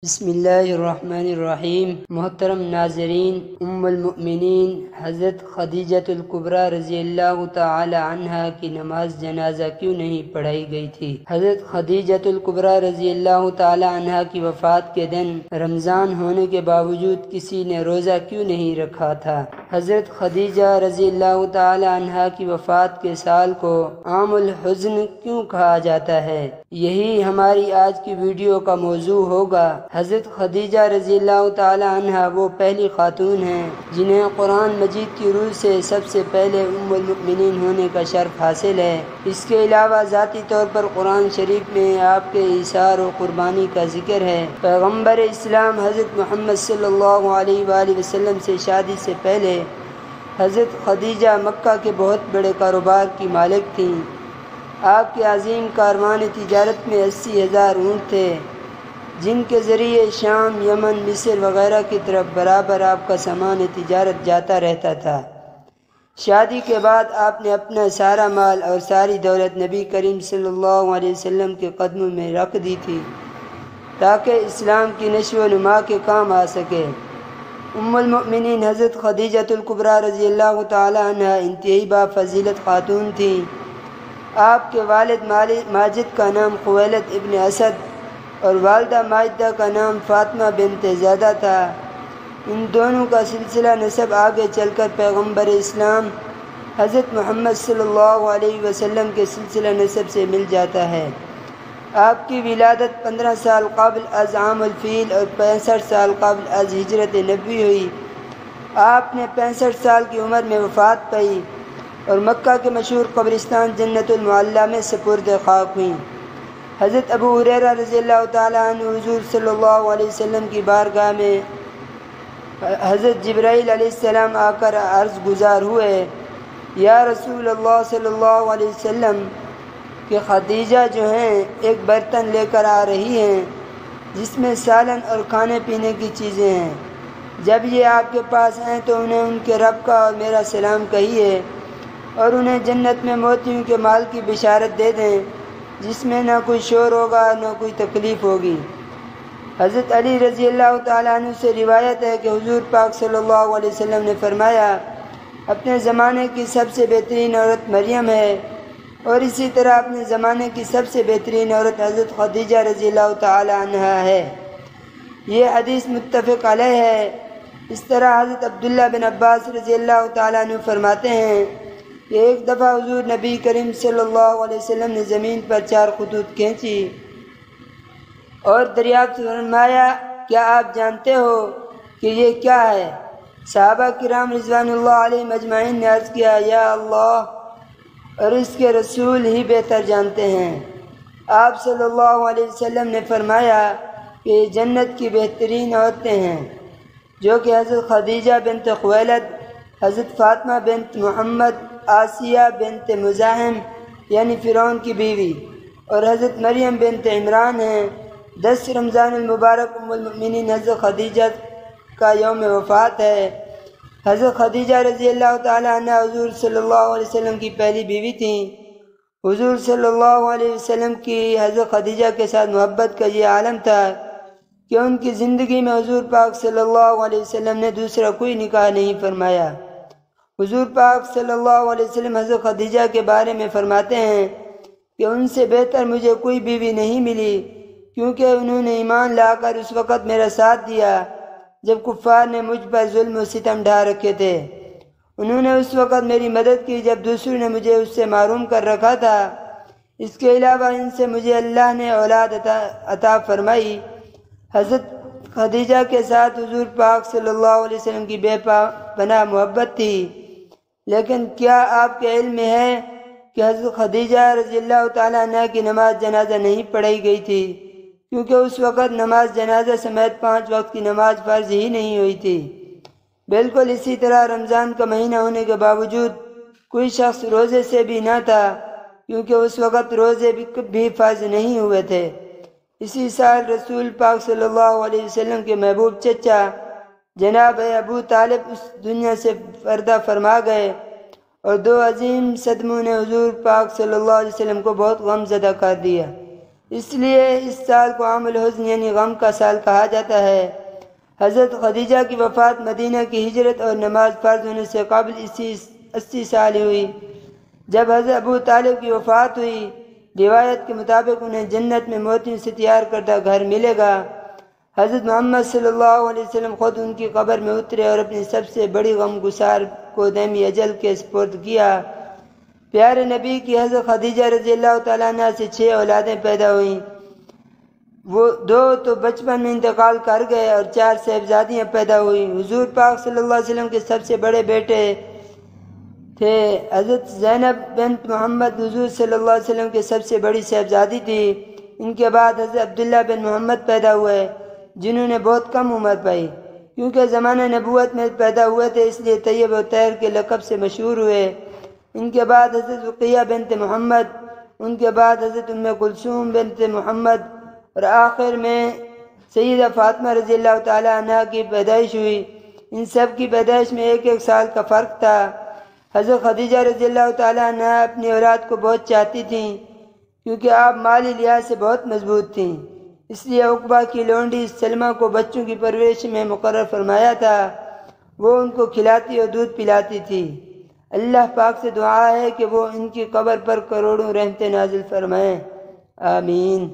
بسم اللہ الرحمن الرحیم۔ محترم ناظرین، ام المؤمنین حضرت خدیجۃ الکبریٰ رضی اللہ تعالی عنہا کی نماز جنازہ کیوں نہیں پڑھائی گئی تھی؟ حضرت خدیجۃ الکبریٰ رضی اللہ تعالی عنہا کی وفات کے دن رمضان ہونے کے باوجود کسی نے روزہ کیوں نہیں رکھا تھا؟ حضرت خدیجہ رضی اللہ تعالی عنہا کی وفات کے سال کو عام الحزن کیوں کہا جاتا ہے؟ یہی ہماری آج کی ویڈیو کا موضوع ہوگا۔ حضرت خدیجہ رضی اللہ تعالی عنہا وہ پہلی خاتون ہیں جنہیں قرآن مجید کی روح سے سب سے پہلے ام المؤمنین ہونے کا شرف حاصل ہے۔ اس کے علاوہ ذاتی طور پر قرآن شریف میں آپ کے ایثار و قربانی کا ذکر ہے۔ پیغمبر اسلام حضرت محمد صلی اللہ علیہ وآلہ وسلم سے شادی سے پہلے حضرت خدیجہ مکہ کے بہت بڑے کاروبار کی مالک تھیں۔ آپ کے عظیم کاروان تجارت میں 80,000 اونٹ تھے جن کے ذریعے شام، یمن، مصر وغیرہ کی طرف برابر آپ کا سامان تجارت جاتا رہتا تھا۔ شادی کے بعد آپ نے اپنا سارا مال اور ساری دولت نبی کریم صلی اللہ علیہ وسلم کے قدموں میں رکھ دی تھی تاکہ اسلام کی نشو و نما کے کام آ سکے۔ ام المؤمنین حضرت خدیجۃ الکبریٰ رضی اللہ تعالی عنہا انتہائی بافضیلت خاتون تھیں۔ آپ کے والد ماجد کا نام خویلد ابن اسد اور والدہ ماجدہ کا نام فاطمہ بنت زیدہ تھا۔ ان دونوں کا سلسلہ نسب آگے چل کر پیغمبر اسلام حضرت محمد صلی اللہ علیہ وسلم کے سلسلہ نسب سے مل جاتا ہے۔ آپ کی ولادت 15 سال قبل از عام الفیل اور 65 سال قبل از ہجرت نبوی ہوئی۔ آپ نے 65 سال کی عمر میں وفات پائی اور مکہ کے مشہور قبرستان جنت المعلیٰ میں سپرد خاک ہوئیں۔ حضرت ابو ہریرہ رضی اللہ تعالیٰ عنہ حضور صلی اللہ علیہ وسلم کی بارگاہ میں حضرت جبرائیل علیہ السلام آ کر عرض گزار ہوئے، یا رسول اللہ صلی اللہ علیہ وسلم کہ خدیجہ جو ہیں ایک برتن لے کر آ رہی ہیں جس میں سالن اور کھانے پینے کی چیزیں ہیں۔ جب یہ آپ کے پاس ہیں تو انہیں ان کے رب کا اور میرا سلام کہیے اور انہیں جنت میں موتیوں کے مال کی بشارت دے دیں جس میں نہ کوئی شور ہوگا نہ کوئی تکلیف ہوگی۔ حضرت علی رضی اللہ تعالیٰ عنہ سے روایت ہے کہ حضور پاک صلی اللہ علیہ وسلم نے فرمایا، اپنے زمانے کی سب سے بہترین عورت مریم ہے اور اسی طرح اپنے زمانے کی سب سے بہترین عورت حضرت خدیجہ رضی اللہ تعالیٰ عنہا ہے۔ یہ حدیث متفق علیہ ہے۔ اس طرح حضرت عبداللہ بن عباس رضی اللہ تعالیٰ عنہ فرماتے ہیں کہ ایک دفعہ حضور نبی کریم صلی اللہ علیہ وسلم نے زمین پر 4 خطوط کھینچی اور دریافت فرمایا، کیا آپ جانتے ہو کہ یہ کیا ہے؟ صحابہ کرام رضوان اللہ علیہ مجمعین نے عرض کیا، یا اللہ اور اس کے رسول ہی بہتر جانتے ہیں۔ آپ صلی اللہ علیہ وسلم نے فرمایا کہ یہ جنت کی بہترین عورتیں ہیں جو کہ حضرت خدیجہ بنت خویلد، حضرت فاطمہ بنت محمد، آسیہ بنت مزاحم یعنی فرعون کی بیوی اور حضرت مریم بنت عمران ہیں۔ 10 رمضان المبارک ام المؤمنین حضرت خدیجہ کا یوم وفات ہے۔ حضرت خدیجہ رضی اللہ تعالی عنہ حضور صلی اللہ علیہ وسلم کی پہلی بیوی تھیں۔ حضور صلی اللہ علیہ وسلم کی حضرت خدیجہ کے ساتھ محبت کا یہ عالم تھا کہ ان کی زندگی میں حضور پاک صلی اللہ علیہ وسلم نے دوسرا کوئی نکاح نہیں فرمایا۔ حضور پاک صلی اللہ علیہ وسلم حضرت خدیجہ کے بارے میں فرماتے ہیں کہ ان سے بہتر مجھے کوئی بیوی نہیں ملی، کیونکہ انہوں نے ایمان لا کر اس وقت میرا ساتھ دیا جب کفار نے مجھ پر ظلم و ستم ڈھا رکھے تھے۔ انہوں نے اس وقت میری مدد کی جب دوسروں نے مجھے اس سے محروم کر رکھا تھا۔ اس کے علاوہ ان سے مجھے اللہ نے اولاد عطا فرمائی۔ حضرت خدیجہ کے ساتھ حضور پاک صلی اللہ علیہ وسلم کی بے پناہ محبت تھی، لیکن کیا آپ کے علم میں ہے کہ حضرت خدیجہ رضی اللہ تعالیٰ عنہ کی نماز جنازہ نہیں پڑھائی گئی تھی، کیونکہ اس وقت نماز جنازہ سمیت 5 وقت کی نماز فرض ہی نہیں ہوئی تھی۔ بالکل اسی طرح رمضان کا مہینہ ہونے کے باوجود کوئی شخص روزے سے بھی نہ تھا، کیونکہ اس وقت روزے بھی فرض نہیں ہوئے تھے۔ اسی سال رسول پاک صلی اللہ علیہ وسلم کے محبوب چچا جناب ابو طالب اس دنیا سے پردہ فرما گئے اور 2 عظیم صدموں نے حضور پاک صلی اللہ علیہ وسلم کو بہت غم زدہ کر دیا۔ اس لیے اس سال کو عام الحزن یعنی غم کا سال کہا جاتا ہے۔ حضرت خدیجہ کی وفات مدینہ کی ہجرت اور نماز فرض ہونے سے قبل 80 سال ہوئی۔ جب حضرت ابو طالب کی وفات ہوئی، روایت کے مطابق انہیں جنت میں موتیوں سے تیار کردہ گھر ملے گا۔ حضرت محمد صلی اللہ علیہ وسلم خود ان کی قبر میں اترے اور اپنی سب سے بڑی غم گسار کو دائمی اجل کے سپرد کیا۔ پیارے نبی کی حضرت خدیجہ رضی اللہ تعالیٰ عنہ سے 6 اولادیں پیدا ہوئیں۔ وہ 2 تو بچپن میں انتقال کر گئے اور 4 صاحبزادیاں پیدا ہوئیں۔ حضور پاک صلی اللہ علیہ وسلم کے سب سے بڑے بیٹے تھے حضرت زینب بنت محمد، حضور صلی اللہ علیہ وسلم کے سب سے بڑی صاحبزادی تھی۔ ان کے بعد حضرت عبداللہ بن محمد پیدا ہوئے جنہوں نے بہت کم عمر پائی، کیونکہ زمانہ نبوت میں پیدا ہوئے تھے اس لیے طیب و طاہر کے لقب سے مشہور ہوئے۔ ان کے بعد حضرت رقیہ بنت محمد، ان کے بعد حضرت ام کلثوم بنت محمد اور آخر میں سیدہ فاطمہ رضی اللہ تعالی عنہ کی پیدائش ہوئی۔ ان سب کی پیدائش میں 1 سال کا فرق تھا۔ حضرت خدیجہ رضی اللہ تعالی عنہ اپنی اولاد کو بہت چاہتی تھیں کیونکہ آپ مالی لحاظ سے بہت مضبوط تھیں، اس لیے عقبہ کی لونڈی سلمہ کو بچوں کی پرورش میں مقرر فرمایا تھا۔ وہ ان کو کھلاتی اور دودھ پلاتی تھی۔ اللہ پاک سے دعا ہے کہ وہ ان کی قبر پر کروڑوں رحمتیں نازل فرمائیں، آمین۔